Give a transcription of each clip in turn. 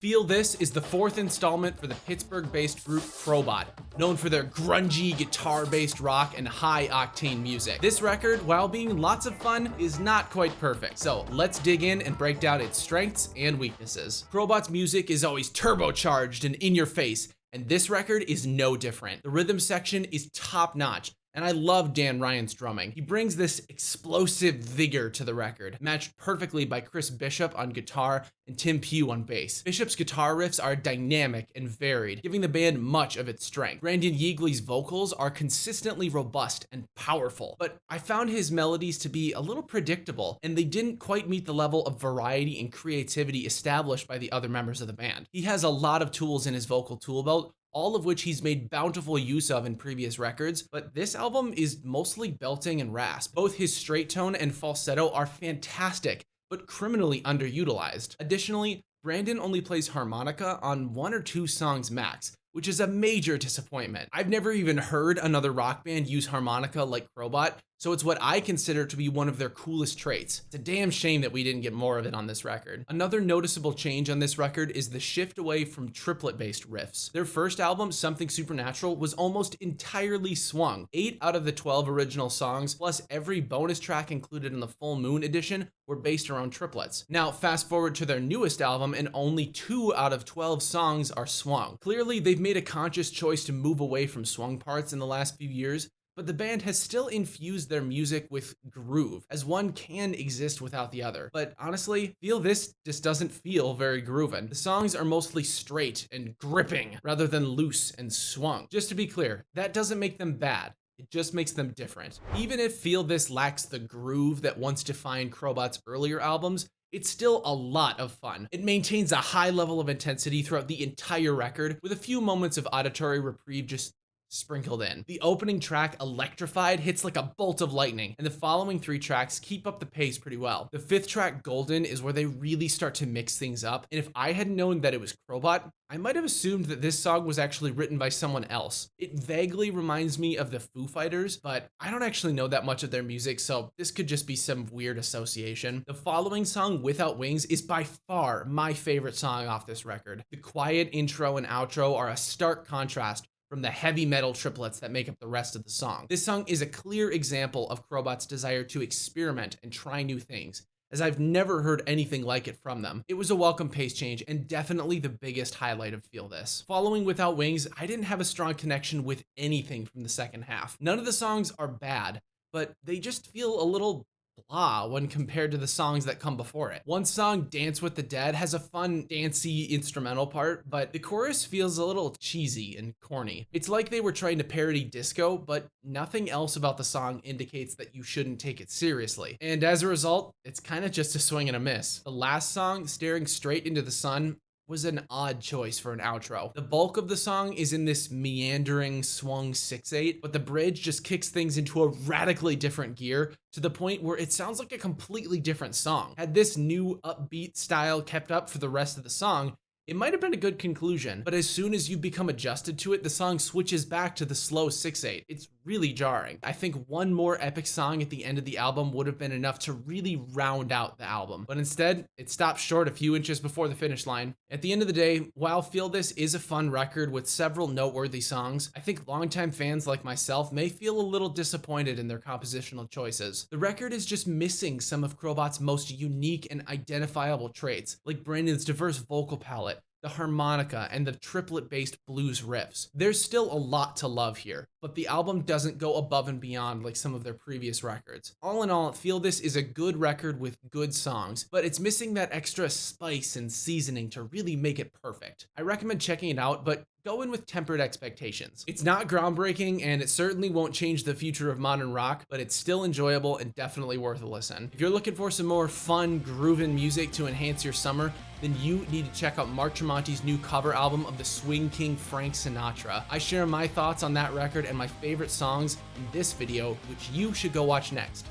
Feel This is the fourth installment for the Pittsburgh-based group Crobot, known for their grungy, guitar-based rock and high-octane music. This record, while being lots of fun, is not quite perfect. So let's dig in and break down its strengths and weaknesses. Crobot's music is always turbocharged and in your face, and this record is no different. The rhythm section is top-notch, and I love Dan Ryan's drumming. He brings this explosive vigor to the record, matched perfectly by Chris Bishop on guitar and Tim Pugh on bass. Bishop's guitar riffs are dynamic and varied, giving the band much of its strength. Brandon Yeagley's vocals are consistently robust and powerful, but I found his melodies to be a little predictable, and they didn't quite meet the level of variety and creativity established by the other members of the band. He has a lot of tools in his vocal tool belt, all of which he's made bountiful use of in previous records, but this album is mostly belting and rasp. Both his straight tone and falsetto are fantastic, but criminally underutilized. Additionally, Brandon only plays harmonica on 1 or 2 songs max, which is a major disappointment. I've never even heard another rock band use harmonica like Crobot, so it's what I consider to be one of their coolest traits. It's a damn shame that we didn't get more of it on this record. Another noticeable change on this record is the shift away from triplet-based riffs. Their first album, Something Supernatural, was almost entirely swung. 8 out of the 12 original songs, plus every bonus track included in the Full Moon edition, were based around triplets. Now, fast forward to their newest album, and only 2 out of 12 songs are swung. Clearly, they've made a conscious choice to move away from swung parts in the last few years, but the band has still infused their music with groove, as one can exist without the other. But honestly, Feel This just doesn't feel very groovin'. The songs are mostly straight and gripping, rather than loose and swung. Just to be clear, that doesn't make them bad. It just makes them different. Even if Feel This lacks the groove that once defined Crobot's earlier albums, it's still a lot of fun. It maintains a high level of intensity throughout the entire record, with a few moments of auditory reprieve just sprinkled in. The opening track, Electrified, hits like a bolt of lightning, and the following 3 tracks keep up the pace pretty well. The 5th track, Golden, is where they really start to mix things up, and if I had known that it was Crobot, I might have assumed that this song was actually written by someone else. It vaguely reminds me of the Foo Fighters, but I don't actually know that much of their music, so this could just be some weird association. The following song, Without Wings, is by far my favorite song off this record. The quiet intro and outro are a stark contrast from the heavy metal triplets that make up the rest of the song. This song is a clear example of Crobot's desire to experiment and try new things, as I've never heard anything like it from them. It was a welcome pace change and definitely the biggest highlight of Feel This. Following Without Wings, I didn't have a strong connection with anything from the second half. None of the songs are bad, but they just feel a little blah when compared to the songs that come before it. One song, Dance with the Dead, has a fun, dancey instrumental part, but the chorus feels a little cheesy and corny. It's like they were trying to parody disco, but nothing else about the song indicates that you shouldn't take it seriously. And as a result, it's kind of just a swing and a miss. The last song, Staring Straight into the Sun, was an odd choice for an outro. The bulk of the song is in this meandering swung 6/8, but the bridge just kicks things into a radically different gear to the point where it sounds like a completely different song. Had this new upbeat style kept up for the rest of the song, it might have been a good conclusion, but as soon as you become adjusted to it, the song switches back to the slow 6/8. It's really jarring. I think one more epic song at the end of the album would have been enough to really round out the album, but instead, it stops short a few inches before the finish line. At the end of the day, while Feel This is a fun record with several noteworthy songs, I think longtime fans like myself may feel a little disappointed in their compositional choices. The record is just missing some of Crobot's most unique and identifiable traits, like Brandon's diverse vocal palette, the harmonica, and the triplet-based blues riffs. There's still a lot to love here, but the album doesn't go above and beyond like some of their previous records. All in all, Feel This is a good record with good songs, but it's missing that extra spice and seasoning to really make it perfect. I recommend checking it out, but go in with tempered expectations. It's not groundbreaking, and it certainly won't change the future of modern rock, but it's still enjoyable and definitely worth a listen. If you're looking for some more fun, groovin' music to enhance your summer, then you need to check out Mark Tremonti's new cover album of the Swing King Frank Sinatra. I share my thoughts on that record and my favorite songs in this video, which you should go watch next.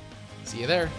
See you there.